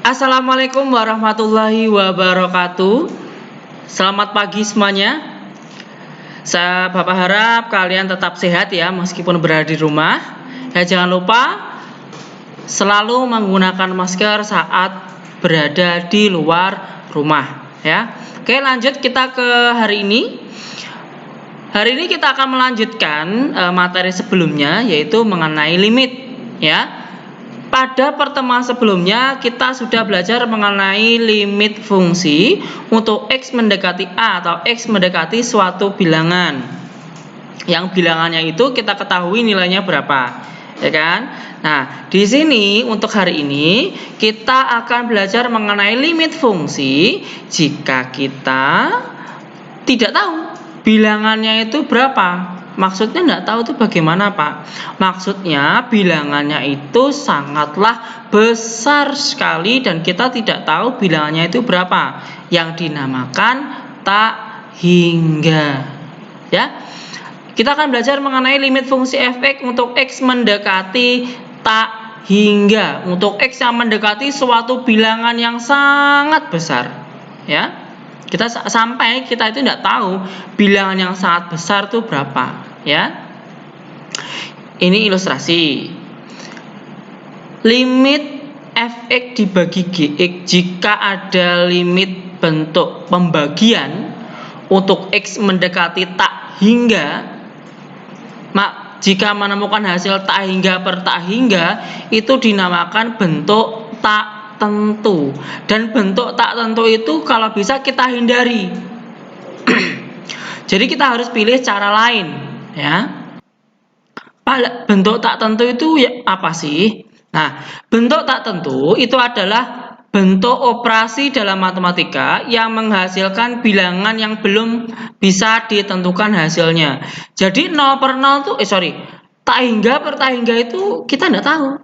Assalamualaikum warahmatullahi wabarakatuh. Selamat pagi semuanya. Bapak harap kalian tetap sehat ya meskipun berada di rumah. Ya, jangan lupa selalu menggunakan masker saat berada di luar rumah ya. Oke, lanjut kita ke hari ini. Hari ini kita akan melanjutkan materi sebelumnya, yaitu mengenai limit ya. Pada pertemuan sebelumnya kita sudah belajar mengenai limit fungsi untuk X mendekati A atau X mendekati suatu bilangan. Yang bilangannya itu kita ketahui nilainya berapa, ya kan? Nah, di sini untuk hari ini kita akan belajar mengenai limit fungsi jika kita tidak tahu bilangannya itu berapa. Maksudnya tidak tahu itu bagaimana, Pak? Maksudnya bilangannya itu sangatlah besar sekali dan kita tidak tahu bilangannya itu berapa. Yang dinamakan tak hingga. Ya. Kita akan belajar mengenai limit fungsi f(x) untuk X mendekati tak hingga. Untuk X yang mendekati suatu bilangan yang sangat besar. Ya. Kita itu tidak tahu bilangan yang sangat besar itu berapa ya. Ini ilustrasi. Limit f(x) dibagi gx jika ada limit bentuk pembagian untuk X mendekati tak hingga, jika menemukan hasil tak hingga per tak hingga itu dinamakan bentuk tak tentu, dan bentuk tak tentu itu kalau bisa kita hindari. Jadi kita harus pilih cara lain ya. Bentuk tak tentu itu ya apa sih? Nah, bentuk tak tentu itu adalah bentuk operasi dalam matematika yang menghasilkan bilangan yang belum bisa ditentukan hasilnya. Jadi 0 per 0 tuh tak hingga per tak hingga itu kita tidak tahu.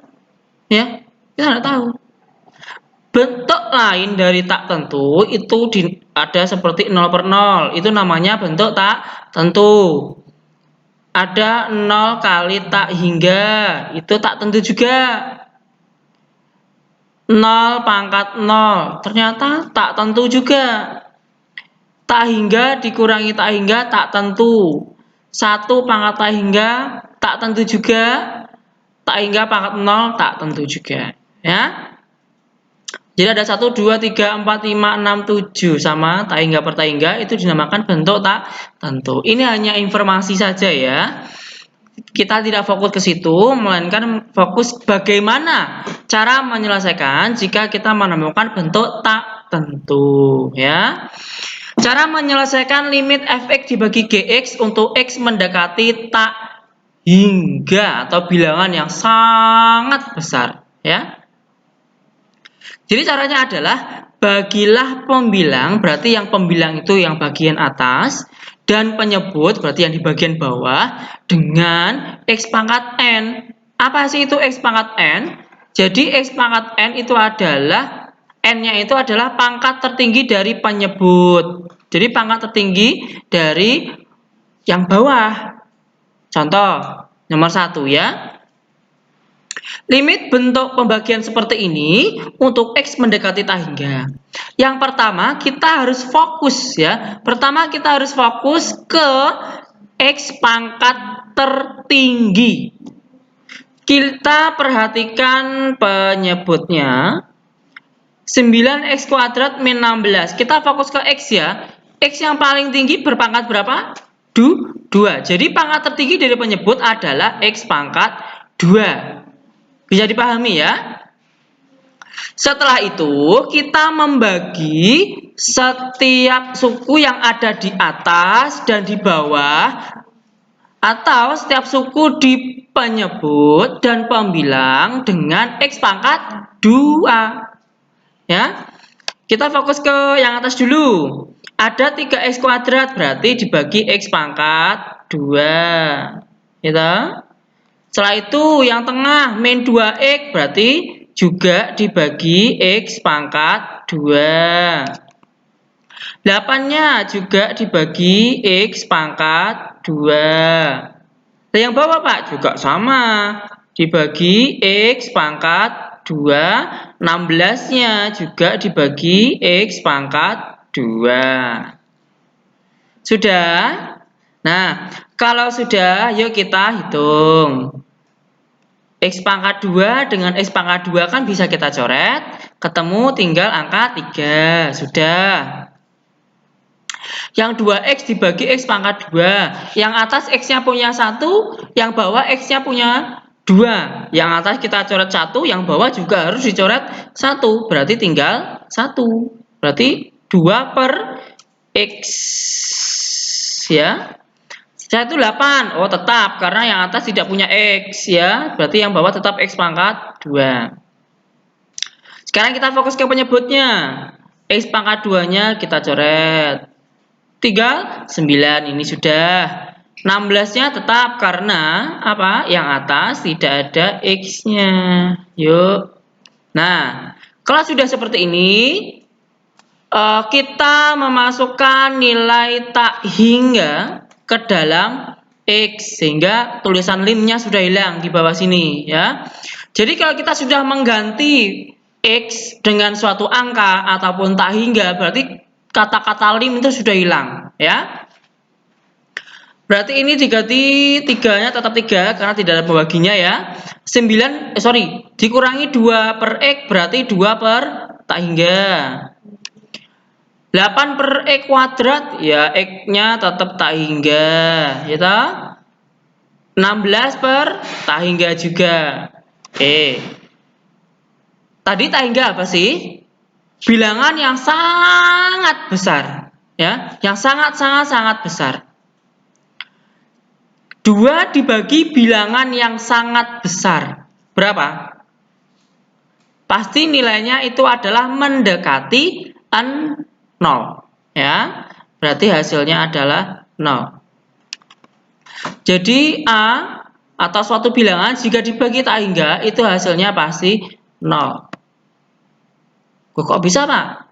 Ya, kita tidak tahu. Bentuk lain dari tak tentu itu ada seperti 0 per 0. Itu namanya bentuk tak tentu. Ada 0 kali tak hingga. Itu tak tentu juga. 0 pangkat 0. Ternyata tak tentu juga. Tak hingga dikurangi tak hingga tak tentu. 1 pangkat tak hingga tak tentu juga. Tak hingga pangkat 0 tak tentu juga. Ya. Jadi ada 1, 2, 3, 4, 5, 6, 7 sama tak hingga per tak hingga itu dinamakan bentuk tak tentu. Ini hanya informasi saja ya. Kita tidak fokus ke situ, melainkan fokus bagaimana cara menyelesaikan jika kita menemukan bentuk tak tentu ya. Cara menyelesaikan limit f(x) dibagi gx untuk X mendekati tak hingga atau bilangan yang sangat besar ya. Jadi caranya adalah bagilah pembilang, berarti yang pembilang itu yang bagian atas, dan penyebut berarti yang di bagian bawah dengan X pangkat N. Apa sih itu X pangkat N? Jadi X pangkat N itu adalah N-nya itu adalah pangkat tertinggi dari penyebut. Jadi pangkat tertinggi dari yang bawah. Contoh nomor 1 ya. Limit bentuk pembagian seperti ini untuk X mendekati tak hingga. Yang pertama kita harus fokus ya. Pertama kita harus fokus ke X pangkat tertinggi. Kita perhatikan penyebutnya. 9x kuadrat min 16. Kita fokus ke X ya. X yang paling tinggi berpangkat berapa? 2. Jadi pangkat tertinggi dari penyebut adalah X pangkat 2. Bisa dipahami ya? Setelah itu kita membagi setiap suku yang ada di atas dan di bawah, atau setiap suku di penyebut dan pembilang dengan X pangkat 2. Ya. Kita fokus ke yang atas dulu. Ada 3x kuadrat berarti dibagi X pangkat 2. Gitu. Setelah itu yang tengah min 2x berarti juga dibagi X pangkat 2. 8-nya juga dibagi X pangkat 2. Dan yang bawah Pak juga sama, dibagi X pangkat 2, 16-nya juga dibagi X pangkat 2. Sudah? Nah, kalau sudah, yuk kita hitung. X pangkat 2 dengan X pangkat 2 kan bisa kita coret, ketemu tinggal angka 3. Sudah. Yang 2X dibagi X pangkat 2. Yang atas X-nya punya 1, yang bawah X-nya punya 2. Yang atas kita coret 1, yang bawah juga harus dicoret 1. Berarti tinggal 1. Berarti 2 per X. Ya. 1 8. Oh, tetap. Karena yang atas tidak punya X. Ya. Berarti yang bawah tetap X pangkat 2. Sekarang kita fokus ke penyebutnya. X pangkat 2-nya kita coret. 3, 9 ini sudah. 16-nya tetap karena apa? Yang atas tidak ada X-nya. Yuk. Nah, kalau sudah seperti ini, kita memasukkan nilai tak hingga ke dalam X. Sehingga tulisan limnya sudah hilang di bawah sini. Ya. Jadi kalau kita sudah mengganti X dengan suatu angka ataupun tak hingga, berarti kata-kata lim itu sudah hilang, ya. Berarti ini diganti 3-nya tetap 3 karena tidak ada pembaginya ya. Dikurangi 2 per X berarti 2 per tak hingga. 8 per X kuadrat ya X-nya tetap tak hingga, ya toh? 16 per tak hingga juga. Oke. Tadi tak hingga apa sih? Bilangan yang sangat besar, ya, yang sangat besar. 2 dibagi bilangan yang sangat besar. Berapa? Pasti nilainya itu adalah mendekati 0, ya. Berarti hasilnya adalah 0. Jadi A atau suatu bilangan jika dibagi tak hingga itu hasilnya pasti 0. Kok bisa, Pak?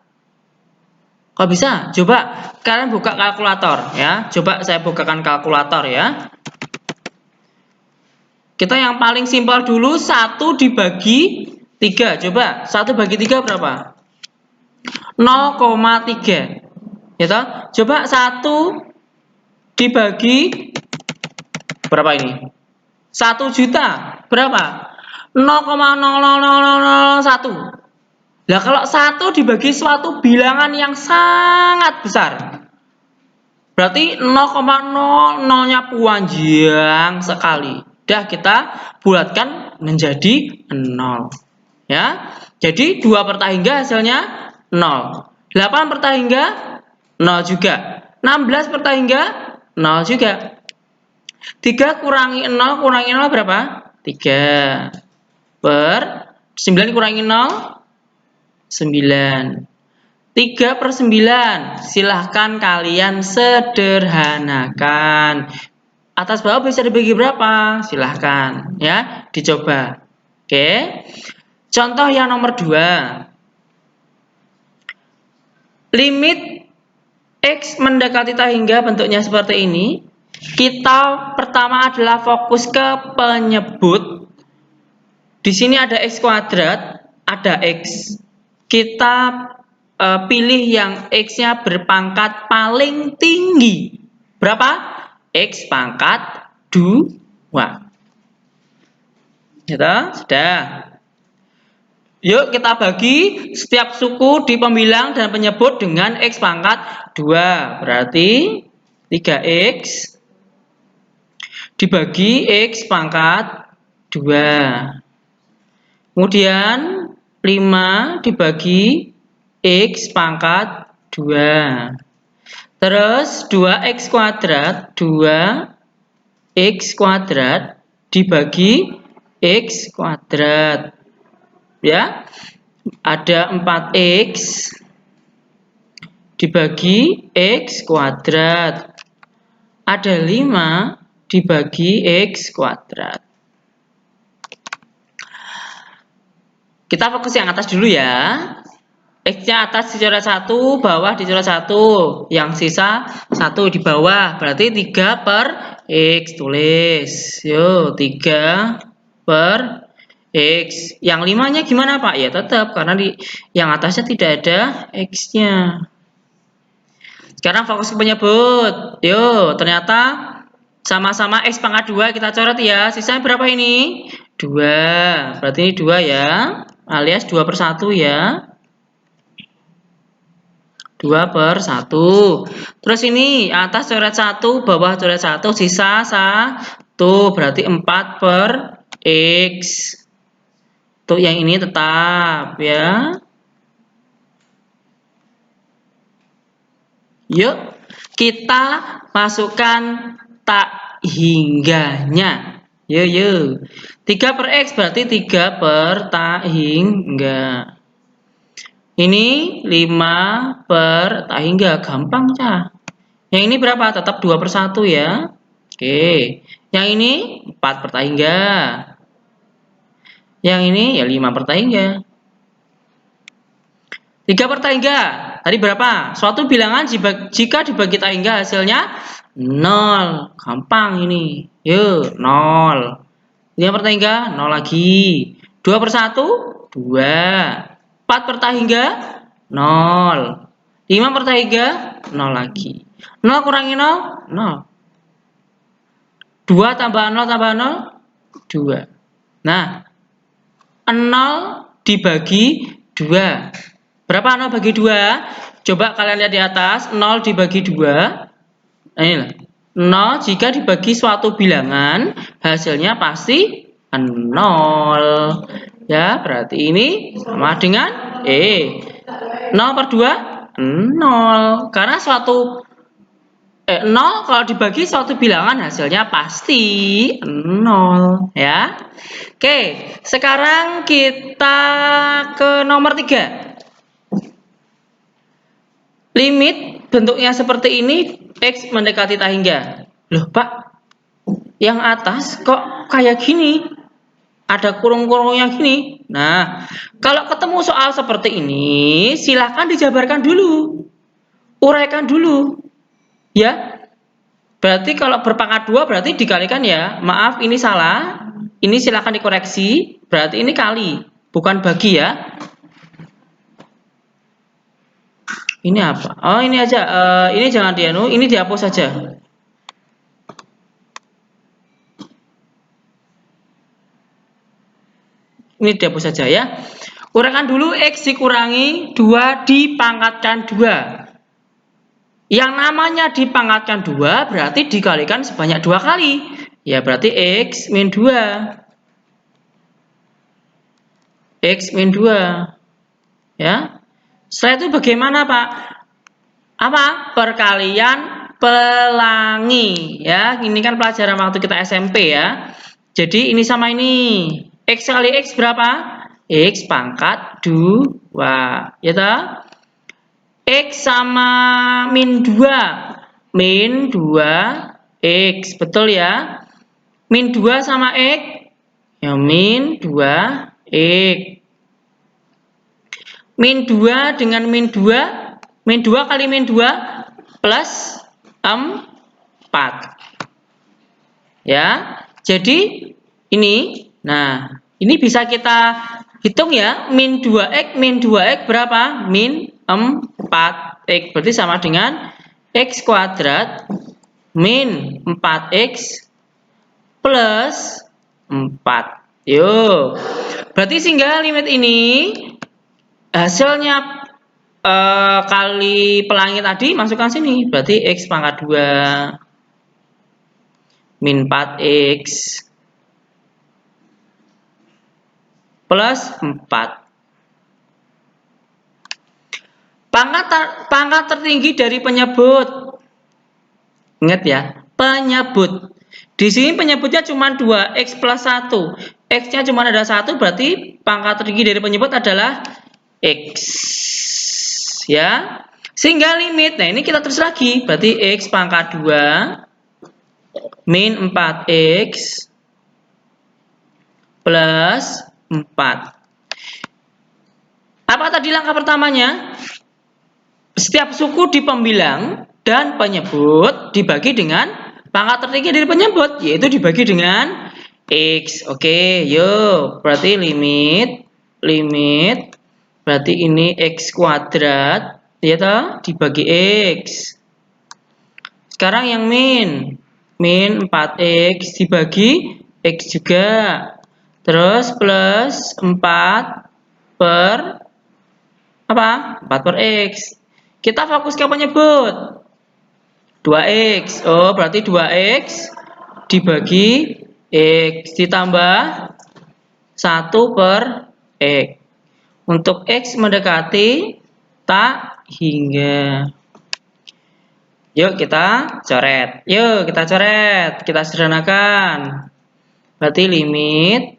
Kok bisa? Coba kalian buka kalkulator ya. Coba saya bukakan kalkulator ya. Kita yang paling simpel dulu 1 dibagi 3. Coba 1 bagi 3 berapa? 0,3. Ya toh? Coba 1 dibagi berapa ini? 1 juta. Berapa? 0,00001. Nah, kalau 1 dibagi suatu bilangan yang sangat besar, berarti 0,00-nya panjang sekali. Dah kita bulatkan menjadi 0. Ya. Jadi 2 per tak hingga hasilnya 0. 8 per tak hingga 0 juga. 16 per tak hingga 0 juga. 3 kurangi 0 berapa? 3. Per 9 kurangi 0 9. 3 per 9. Silahkan kalian sederhanakan. Atas bawah bisa dibagi berapa? Silahkan ya, dicoba. Oke. Contoh yang nomor 2. Limit X mendekati tak hingga bentuknya seperti ini. Kita pertama adalah fokus ke penyebut. Di sini ada X kuadrat, ada X. Kita pilih yang X-nya berpangkat paling tinggi. Berapa? X pangkat 2. Gitu? Sudah. Yuk kita bagi setiap suku di pembilang dan penyebut dengan X pangkat 2. Berarti 3X dibagi X pangkat 2. Kemudian 5 dibagi X pangkat 2. Terus 2X kuadrat, 2X kuadrat dibagi X kuadrat. Ya, ada 4X dibagi X kuadrat. Ada 5 dibagi X kuadrat. Kita fokus yang atas dulu ya. X-nya atas dicoret 1, bawah dicoret 1. Yang sisa 1 di bawah. Berarti 3 per X. Tulis. Yuk, 3 per X. Yang 5-nya gimana Pak? Ya tetap, karena di yang atasnya tidak ada X-nya. Sekarang fokus ke penyebut. Yuk, ternyata sama-sama X pangkat 2 kita coret ya. Sisanya berapa ini? 2. Berarti ini 2 ya. Alias 2/1 ya. 2/1. Terus ini atas coret 1, bawah coret 1, sisa 1. Berarti 4/X. Tuh yang ini tetap ya. Yuk, kita masukkan tak hingganya. Yuk. 3/X berarti 3 per tak hingga. Ini 5 per tak hingga. Gampang, Cah. Yang ini berapa? Tetap 2/1 ya. Oke. Yang ini 4 per tak hingga. Yang ini ya 5 per tak hingga. 3 per tak hingga. Tadi berapa? Suatu bilangan jika dibagi tak hingga hasilnya 0. Gampang ini. Yuk, 0. 5 per tak hingga, 0 lagi. 2/1, 2. 4 per tak hingga, 0. 5 per tak hingga, 0 lagi. 0 kurangi 0, 0. 2 tambah 0 tambah 0, 2. Nah, 0 dibagi 2. Berapa 0 bagi 2? Coba kalian lihat di atas, 0 dibagi 2. Nah, inilah. 0 jika dibagi suatu bilangan, hasilnya pasti 0. Ya, berarti ini sama dengan 0/2, 0. Karena 0 kalau dibagi suatu bilangan hasilnya pasti 0. Ya. Oke, sekarang kita ke nomor 3. Limit bentuknya seperti ini, X mendekati tak hingga. Loh Pak, yang atas kok kayak gini? Ada kurung-kurungnya gini. Nah, kalau ketemu soal seperti ini, silahkan dijabarkan dulu. Uraikan dulu. Ya, berarti kalau berpangkat 2 berarti dikalikan ya. Maaf, ini salah. Ini silahkan dikoreksi. Berarti ini kali, bukan bagi ya. Ini apa? Oh, ini aja. Ini jangan ini dihapus saja. Ini dihapus saja ya. Uraikan dulu X dikurangi 2 dipangkatkan 2. Yang namanya dipangkatkan 2 berarti dikalikan sebanyak 2 kali. Ya berarti X min 2. X min 2. Ya. Setelah itu bagaimana Pak? Apa? Perkalian pelangi ya. Ini kan pelajaran waktu kita SMP ya. Jadi ini sama ini. X kali X berapa? X pangkat 2. Ya toh? X sama min 2. Min 2X. Betul ya? Min 2 sama X. Ya min 2X. Min 2 dengan min 2. Min 2 kali min 2 plus 4. Ya. Jadi ini. Nah, ini bisa kita hitung ya. Min 2X, min 2X berapa? Min 4X. Berarti sama dengan X kuadrat min 4X plus 4. Yuk. Berarti sehingga limit ini hasilnya kali pelangi tadi masukkan sini. Berarti X pangkat 2 min 4X plus 4. Pangkat tertinggi dari penyebut. Ingat ya, penyebut. Di sini penyebutnya cuma 2X plus 1. X-nya cuma ada 1, berarti pangkat tertinggi dari penyebut adalah X. Ya. Sehingga limit, nah ini kita tulis lagi. Berarti X pangkat 2 min 4X plus 4. Apa tadi langkah pertamanya? Setiap suku di pembilang dan penyebut dibagi dengan pangkat tertinggi dari penyebut, yaitu dibagi dengan X. Oke, yuk. Berarti limit berarti ini X kuadrat, ya toh, dibagi X. Sekarang yang min 4X dibagi X juga. Terus plus 4 per apa? 4 per X. Kita fokus ke penyebut. 2X. Oh, berarti 2X dibagi X ditambah 1 per X. Untuk X mendekati tak hingga. Yuk kita coret. Kita sederhanakan. Berarti limit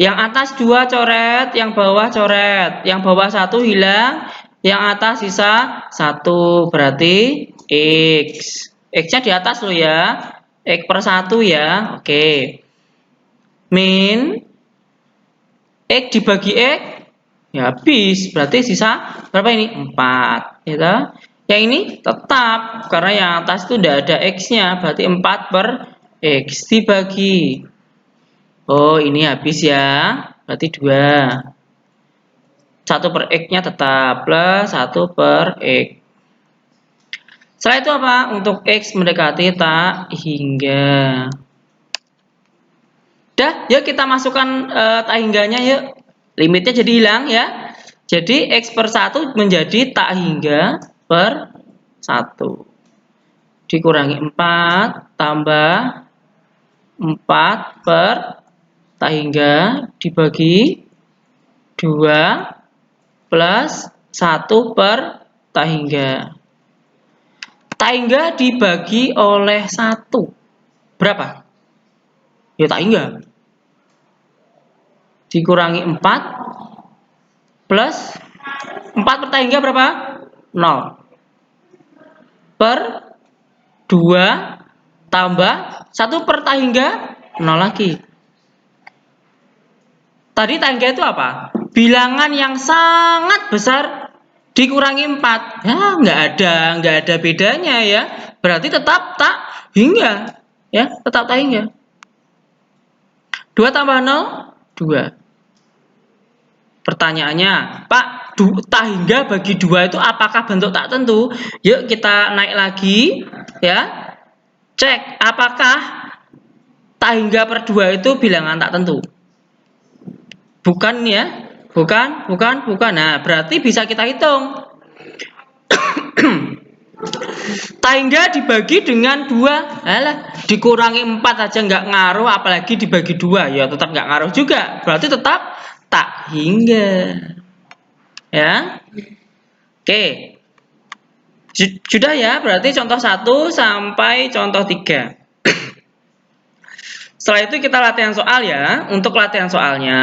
yang atas 2 coret, yang bawah coret. Yang bawah 1 hilang, yang atas sisa 1. Berarti X. X-nya di atas loh ya. X per 1 ya. Oke. Min X dibagi X ya habis. Berarti sisa berapa ini? 4. Gitu. Yang ini tetap karena yang atas itu tidak ada X-nya. Berarti 4 per X dibagi. Oh, ini habis ya. Berarti 2. 1 per X-nya tetap plus 1 per X. Setelah itu apa? Untuk X mendekati tak hingga. Udah, yuk kita masukkan tak hingganya yuk. Limitnya jadi hilang ya. Jadi X per 1 menjadi tak hingga per 1. Dikurangi 4 tambah 4 per tak hingga dibagi 2 plus 1 per tak hingga. Tak hingga dibagi oleh 1. Berapa? Ya tak hingga. Dikurangi 4 plus 4 per tak hingga berapa? 0. Per 2 tambah 1 per tak hingga 0 lagi. Tadi tak hingga itu apa? Bilangan yang sangat besar dikurangi 4. Ya, nggak ada bedanya ya. Berarti tetap tak hingga. Ya, tetap tak hingga. 2 tambah 0, 2. Pertanyaannya, Pak, tak hingga bagi 2 itu apakah bentuk tak tentu? Yuk kita naik lagi ya. Cek apakah tak hingga per 2 itu bilangan tak tentu. Bukan ya? Bukan. Nah, berarti bisa kita hitung. Tak hingga dibagi dengan 2. Alah, dikurangi 4 aja nggak ngaruh, apalagi dibagi 2. Ya tetap nggak ngaruh juga. Berarti tetap tak hingga. Ya. Oke. Sudah ya, berarti contoh 1 sampai contoh 3. Setelah itu kita latihan soal ya. Untuk latihan soalnya,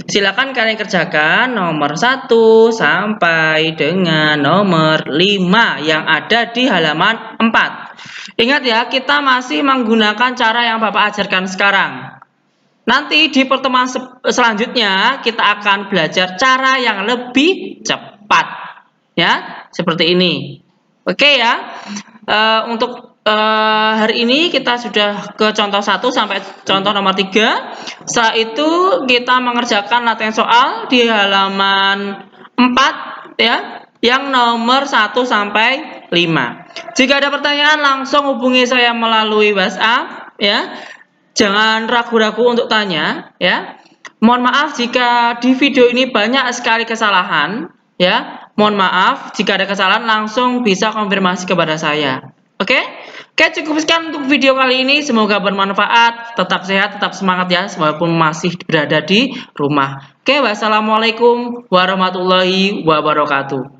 silakan kalian kerjakan nomor 1 sampai dengan nomor 5 yang ada di halaman 4. Ingat ya, kita masih menggunakan cara yang Bapak ajarkan sekarang. Nanti di pertemuan selanjutnya kita akan belajar cara yang lebih cepat. Ya, seperti ini. Oke ya. Untuk hari ini kita sudah ke contoh 1 sampai contoh nomor 3. Setelah itu kita mengerjakan latihan soal di halaman 4 ya, yang nomor 1 sampai 5. Jika ada pertanyaan langsung hubungi saya melalui WhatsApp ya. Jangan ragu-ragu untuk tanya ya. Mohon maaf jika di video ini banyak sekali kesalahan ya. Mohon maaf jika ada kesalahan langsung bisa konfirmasi kepada saya. Oke? Oke, cukup sekian untuk video kali ini. Semoga bermanfaat. Tetap sehat, tetap semangat ya, walaupun masih berada di rumah. Oke, wassalamualaikum warahmatullahi wabarakatuh.